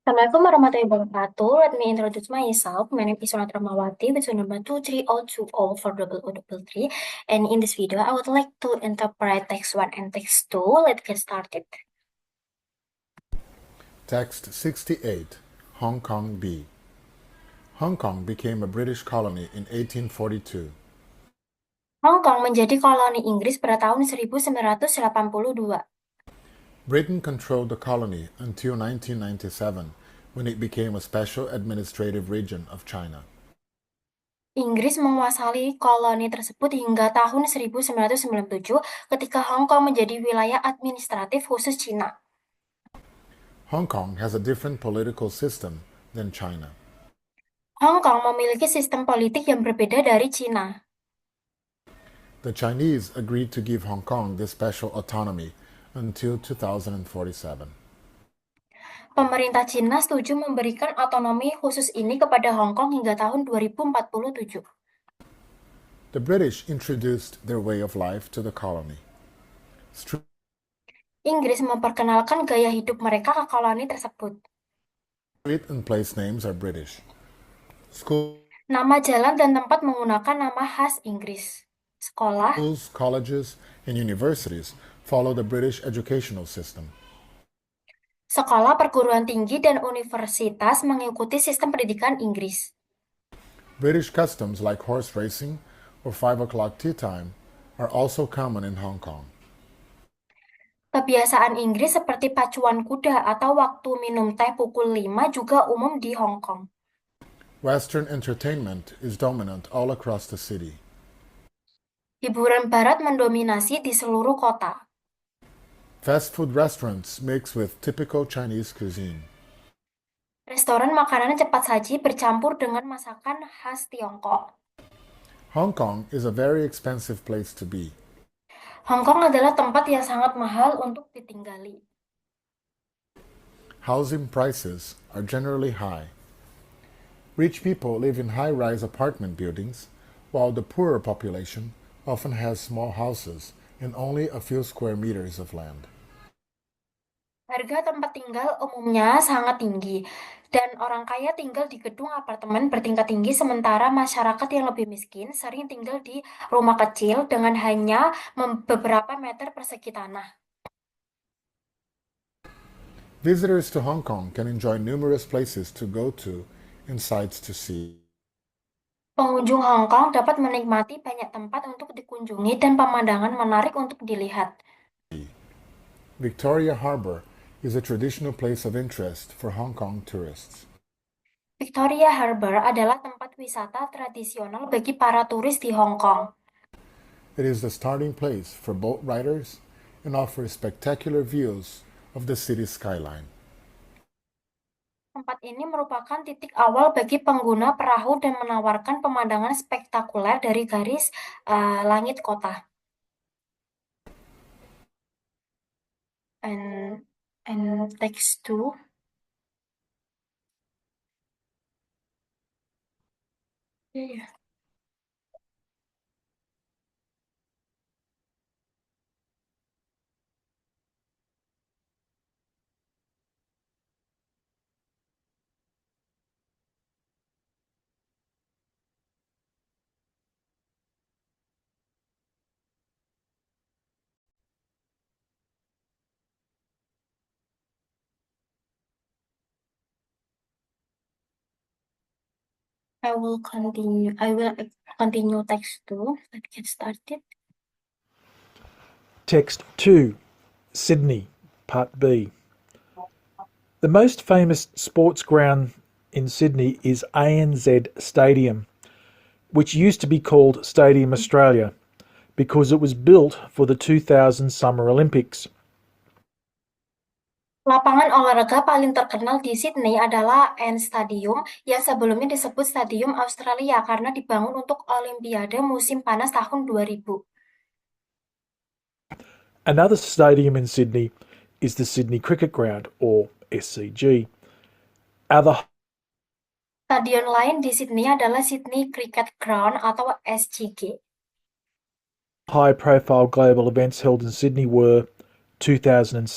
Assalamualaikum warahmatullahi wabarakatuh. Let me introduce myself. My name is Sonat Ramawati with phone number 230204033. And in this video, I would like to interpret text 1 and text 2. Let's get started. Text 68, Hong Kong B. Hong Kong became a British colony in 1842. Hong Kong menjadi koloni Inggris pada tahun 1982. Britain controlled the colony until 1997, when it became a special administrative region of China. Inggris menguasai koloni tersebut hingga tahun 1997 ketika Hong Kong menjadi wilayah administratif khusus Cina. Hong Kong has a different political system than China. Hong Kong memiliki sistem politik yang berbeda dari Cina. The Chinese agreed to give Hong Kong this special autonomy until 2047. Pemerintah Cina setuju memberikan otonomi khusus ini kepada Hong Kong hingga tahun 2047. The British introduced their way of life to the colony. Inggris memperkenalkan gaya hidup mereka ke koloni tersebut. Street and place names are British. Nama jalan dan tempat menggunakan nama khas Inggris. Schools, colleges, and universities follow the British educational system. Sekolah, perguruan tinggi, dan universitas mengikuti sistem pendidikan Inggris. British customs like horse racing or 5 o'clock tea time are also common in Hong Kong. Kebiasaan Inggris seperti pacuan kuda atau waktu minum teh pukul 5 juga umum di Hong Kong. Western entertainment is dominant all across the city. Hiburan barat mendominasi di seluruh kota. Fast food restaurants mix with typical Chinese cuisine. Restoran makanan cepat saji bercampur dengan masakan khas Tiongkok. Hong Kong is a very expensive place to be. Hong Kong adalah tempat yang sangat mahal untuk ditinggali. Housing prices are generally high. Rich people live in high-rise apartment buildings, while the poorer population often has small houses and only a few square meters of land. Harga tempat tinggal umumnya sangat tinggi, dan orang kaya tinggal di gedung apartemen bertingkat tinggi, sementara masyarakat yang lebih miskin sering tinggal di rumah kecil dengan hanya beberapa meter persegi tanah. Visitors to Hong Kong can enjoy numerous places to go to and sights to see. Pengunjung Hong Kong dapat menikmati banyak tempat untuk dikunjungi dan pemandangan menarik untuk dilihat. Victoria Harbour is a traditional place of interest for Hong Kong tourists. Victoria Harbour adalah tempat wisata tradisional bagi para turis di Hong Kong. It is the starting place for boat riders and offers spectacular views of the city's skyline. Tempat ini merupakan titik awal bagi pengguna perahu dan menawarkan pemandangan spektakuler dari garis langit kota. And text 2. Yeah. I will continue text 2. Let's get started. Text 2, Sydney, Part B. The most famous sports ground in Sydney is ANZ Stadium, which used to be called Stadium Australia because it was built for the 2000 Summer Olympics. Lapangan olahraga paling terkenal di Sydney adalah ANZ Stadium yang sebelumnya disebut Stadium Australia karena dibangun untuk Olimpiade musim panas tahun 2000. Another stadium in Sydney is the Sydney Cricket Ground, or SCG. Stadion lain di Sydney adalah Sydney Cricket Ground atau SCG. High-profile global events held in Sydney were 2007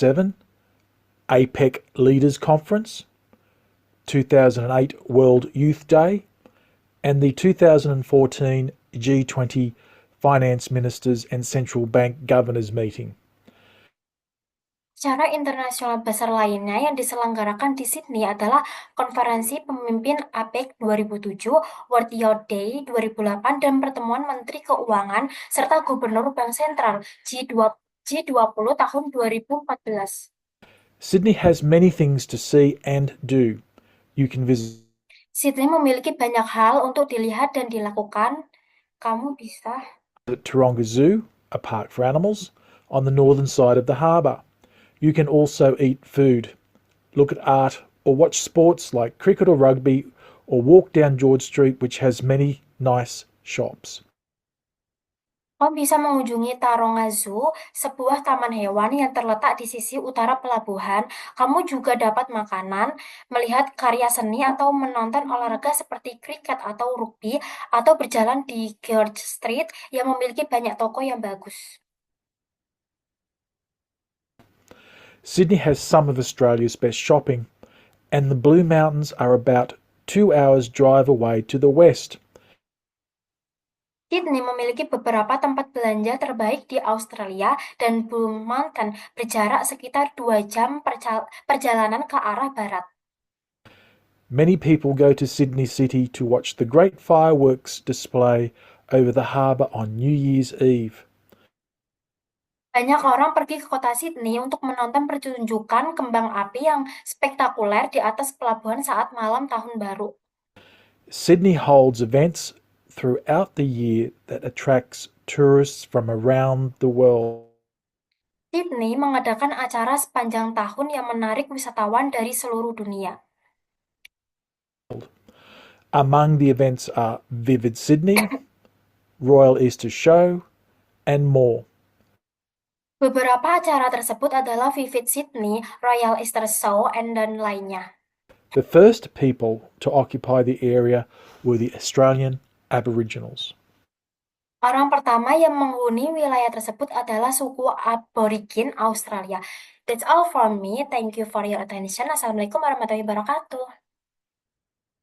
APEC Leaders Conference, 2008 World Youth Day, and the 2014 G20 Finance Ministers and Central Bank Governors meeting. Acara internasional besar lainnya yang diselenggarakan di Sydney adalah Konferensi Pemimpin APEC 2007, World Youth Day 2008, dan Pertemuan Menteri Keuangan serta Gubernur Bank Sentral G20 tahun 2014. Sydney has many things to see and do. You can visit Sydney memiliki banyak hal untuk dilihat dan dilakukan. Kamu bisa Taronga Zoo, a park for animals, on the northern side of the harbour. You can also eat food, look at art, or watch sports like cricket or rugby, or walk down George Street, which has many nice shops. Kamu bisa mengunjungi Taronga Zoo, sebuah taman hewan yang terletak di sisi utara pelabuhan. Kamu juga dapat makanan, melihat karya seni, atau menonton olahraga seperti kriket atau rugby, atau berjalan di George Street yang memiliki banyak toko yang bagus. Sydney has some of Australia's best shopping, and the Blue Mountains are about 2 hours drive away to the west. Sydney memiliki beberapa tempat belanja terbaik di Australia, dan Blue Mountain berjarak sekitar 2 jam perjalanan ke arah barat. Many people go to Sydney City to watch the great fireworks display over the harbour on New Year's Eve. Banyak orang pergi ke kota Sydney untuk menonton pertunjukan kembang api yang spektakuler di atas pelabuhan saat malam tahun baru. Sydney holds events throughout the year that attracts tourists from around the world. Sydney mengadakan acara sepanjang tahun yang menarik wisatawan dari seluruh dunia. Among the events are Vivid Sydney, Royal Easter Show, and more. Beberapa acara tersebut adalah Vivid Sydney, Royal Easter Show, dan lainnya. The first people to occupy the area were the Australian Aboriginals. Orang pertama yang menghuni wilayah tersebut adalah suku Aborigin Australia. That's all from me. Thank you for your attention. Assalamualaikum warahmatullahi wabarakatuh.